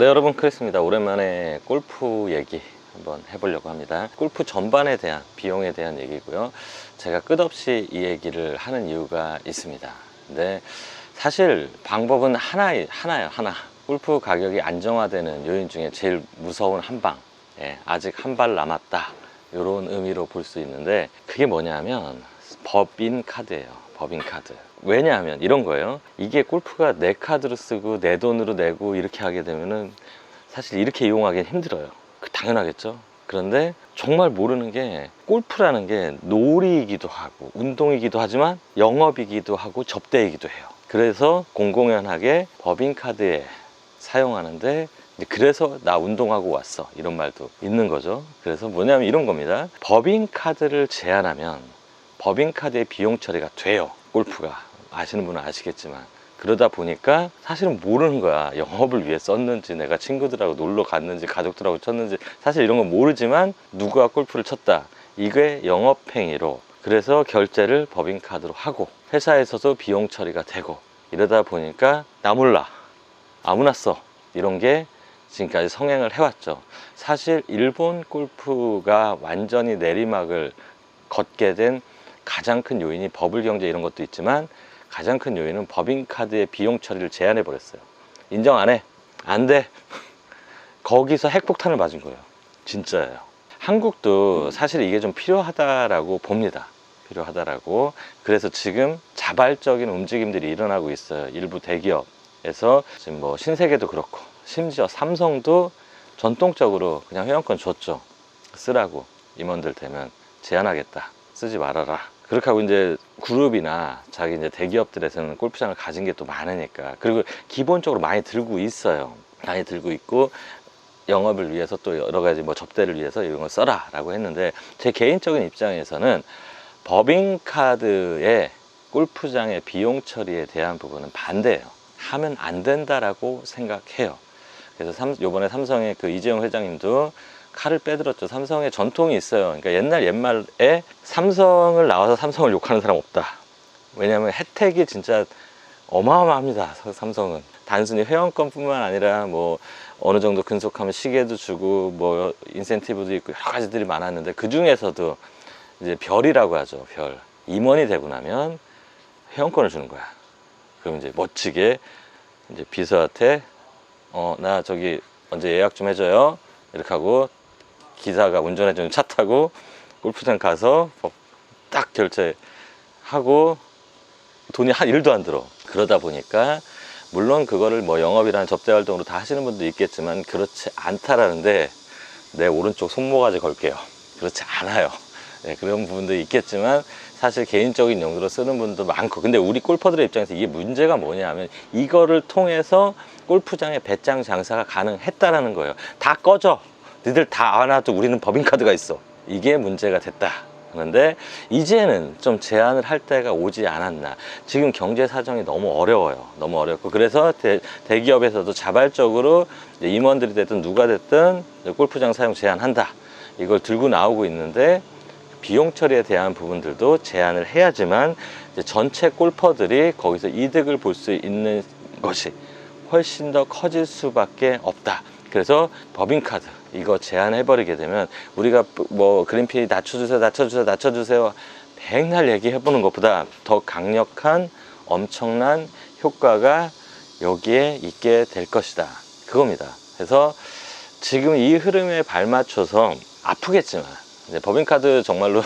네, 여러분, 크리스입니다. 오랜만에 골프 얘기 한번 해보려고 합니다. 골프 전반에 대한 비용에 대한 얘기고요. 제가 끝없이 이 얘기를 하는 이유가 있습니다. 근데 사실 방법은 하나예요. 하나. 골프 가격이 안정화되는 요인 중에 제일 무서운 한방, 아직 한 발 남았다, 이런 의미로 볼 수 있는데, 그게 뭐냐면 법인카드예요. 법인카드. 왜냐하면 이런 거예요. 이게 골프가 내 카드로 쓰고 내 돈으로 내고 이렇게 하게 되면은 사실 이렇게 이용하기는 힘들어요. 당연하겠죠. 그런데 정말 모르는 게, 골프라는 게 놀이이기도 하고 운동이기도 하지만 영업이기도 하고 접대이기도 해요. 그래서 공공연하게 법인카드에 사용하는데, 그래서 나 운동하고 왔어, 이런 말도 있는 거죠. 그래서 뭐냐면 이런 겁니다. 법인카드를 제한하면 법인카드의 비용 처리가 돼요. 골프가. 아시는 분은 아시겠지만, 그러다 보니까 사실은 모르는 거야. 영업을 위해 썼는지, 내가 친구들하고 놀러 갔는지, 가족들하고 쳤는지, 사실 이런 건 모르지만 누가 골프를 쳤다, 이게 영업행위로, 그래서 결제를 법인카드로 하고 회사에서도 비용 처리가 되고, 이러다 보니까 나 몰라, 아무나 써, 이런 게 지금까지 성행을 해왔죠. 사실 일본 골프가 완전히 내리막을 걷게 된 가장 큰 요인이 버블 경제 이런 것도 있지만, 가장 큰 요인은 법인카드의 비용 처리를 제한해 버렸어요. 인정 안 해? 안 돼. 거기서 핵폭탄을 맞은 거예요. 진짜예요. 한국도 사실 이게 좀 필요하다라고 봅니다. 필요하다라고. 그래서 지금 자발적인 움직임들이 일어나고 있어요. 일부 대기업에서 지금 뭐 신세계도 그렇고, 심지어 삼성도 전통적으로 그냥 회원권 줬죠. 쓰라고. 임원들 되면 제한하겠다, 쓰지 말아라. 그렇게 하고 이제 그룹이나 자기 이제 대기업들에서는 골프장을 가진 게 또 많으니까, 그리고 기본적으로 많이 들고 있어요. 많이 들고 있고, 영업을 위해서 또 여러 가지 뭐 접대를 위해서 이런 걸 써라 라고 했는데, 제 개인적인 입장에서는 법인카드의 골프장의 비용 처리에 대한 부분은 반대예요. 하면 안 된다라고 생각해요. 그래서 요번에 삼성의 그 이재용 회장님도 칼을 빼들었죠. 삼성의 전통이 있어요. 그러니까 옛말에 삼성을 나와서 삼성을 욕하는 사람 없다. 왜냐하면 혜택이 진짜 어마어마합니다. 삼성은 단순히 회원권뿐만 아니라 뭐 어느 정도 근속하면 시계도 주고 뭐 인센티브도 있고 여러 가지들이 많았는데, 그 중에서도 이제 별이라고 하죠. 별. 임원이 되고 나면 회원권을 주는 거야. 그럼 이제 멋지게 이제 비서한테 나 저기 언제 예약 좀 해줘요, 이렇게 하고 기사가 운전해주는 차 타고 골프장 가서 딱 결제하고 돈이 한 1도 안 들어. 그러다 보니까 물론 그거를 뭐 영업이라는 접대 활동으로 다 하시는 분도 있겠지만 그렇지 않다라는데, 내 오른쪽 손모가지 걸게요. 그렇지 않아요. 네, 그런 부분도 있겠지만 사실 개인적인 용도로 쓰는 분도 많고, 근데 우리 골퍼들의 입장에서 이게 문제가 뭐냐면, 이거를 통해서 골프장의 배짱 장사가 가능했다라는 거예요. 다 꺼져, 니들 다 안 와도 우리는 법인카드가 있어. 이게 문제가 됐다. 그런데 이제는 좀 제한을 할 때가 오지 않았나. 지금 경제 사정이 너무 어려워요. 너무 어렵고, 그래서 대기업에서도 자발적으로 임원들이 됐든 누가 됐든 골프장 사용 제한한다, 이걸 들고 나오고 있는데, 비용 처리에 대한 부분들도 제한을 해야지만 이제 전체 골퍼들이 거기서 이득을 볼 수 있는 것이 훨씬 더 커질 수밖에 없다. 그래서 법인카드 이거 제한해버리게 되면, 우리가 뭐 그린피 낮춰주세요 백날 얘기해보는 것보다 더 강력한 엄청난 효과가 여기에 있게 될 것이다, 그겁니다. 그래서 지금 이 흐름에 발맞춰서 아프겠지만, 이제 법인카드 정말로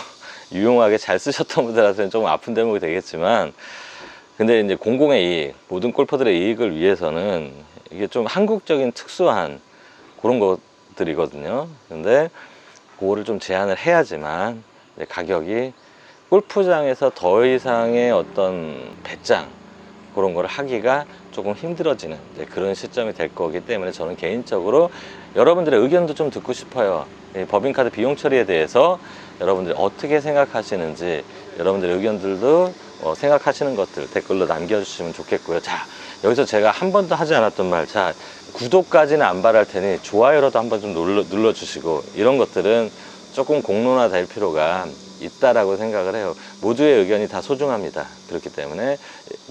유용하게 잘 쓰셨던 분들한테는 조금 아픈 대목이 되겠지만, 근데 이제 공공의 이익, 모든 골퍼들의 이익을 위해서는 이게 좀 한국적인 특수한 그런 것들이거든요. 근데 그거를 좀 제한을 해야지만 가격이 골프장에서 더 이상의 어떤 배짱 그런 걸 하기가 조금 힘들어지는 그런 시점이 될 거기 때문에, 저는 개인적으로 여러분들의 의견도 좀 듣고 싶어요. 법인카드 비용 처리에 대해서 여러분들이 어떻게 생각하시는지, 여러분들의 의견들도 생각하시는 것들 댓글로 남겨주시면 좋겠고요. 자, 여기서 제가 한 번도 하지 않았던 말, 자, 구독까지는 안 바랄 테니 좋아요라도 한번 좀 눌러주시고, 이런 것들은 조금 공론화 될 필요가 있다라고 생각을 해요. 모두의 의견이 다 소중합니다. 그렇기 때문에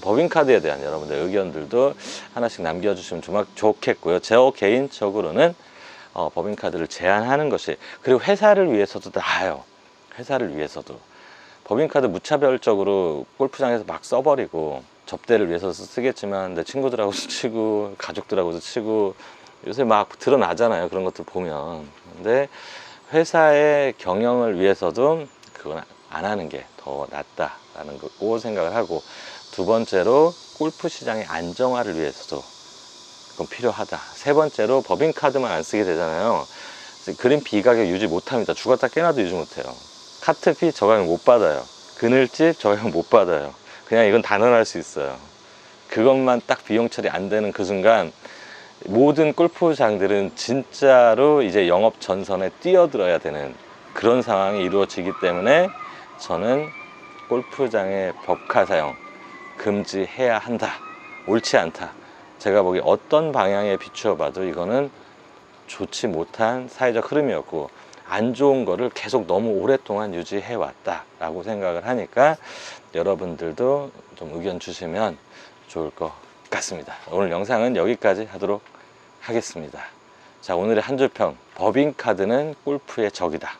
법인카드에 대한 여러분들 의견들도 하나씩 남겨주시면 좋겠고요. 제 개인적으로는 법인카드를 제한하는 것이, 그리고 회사를 위해서도 나아요. 회사를 위해서도 법인카드 무차별적으로 골프장에서 막 써버리고, 접대를 위해서 쓰겠지만 내 친구들하고도 치고 가족들하고도 치고 요새 막 드러나잖아요, 그런 것들 보면. 근데 회사의 경영을 위해서도 그건 안 하는 게 더 낫다라는 거 생각을 하고, 두 번째로 골프 시장의 안정화를 위해서도 그건 필요하다. 세 번째로 법인카드만 안 쓰게 되잖아요. 그린 비가격 유지 못합니다. 죽었다 깨나도 유지 못해요. 카트피 저가격 못 받아요. 그늘집 저가격 못 받아요. 그냥 이건 단언할 수 있어요. 그것만 딱 비용 처리 안 되는 그 순간 모든 골프장들은 진짜로 이제 영업 전선에 뛰어들어야 되는 그런 상황이 이루어지기 때문에 저는 골프장의 법카 사용 금지해야 한다. 옳지 않다. 제가 보기에 어떤 방향에 비추어 봐도 이거는 좋지 못한 사회적 흐름이었고, 안 좋은 거를 계속 너무 오랫동안 유지해 왔다 라고 생각을 하니까 여러분들도 좀 의견 주시면 좋을 것 같습니다. 오늘 영상은 여기까지 하도록 하겠습니다. 자, 오늘의 한 줄 평, 법인카드는 골프의 적이다.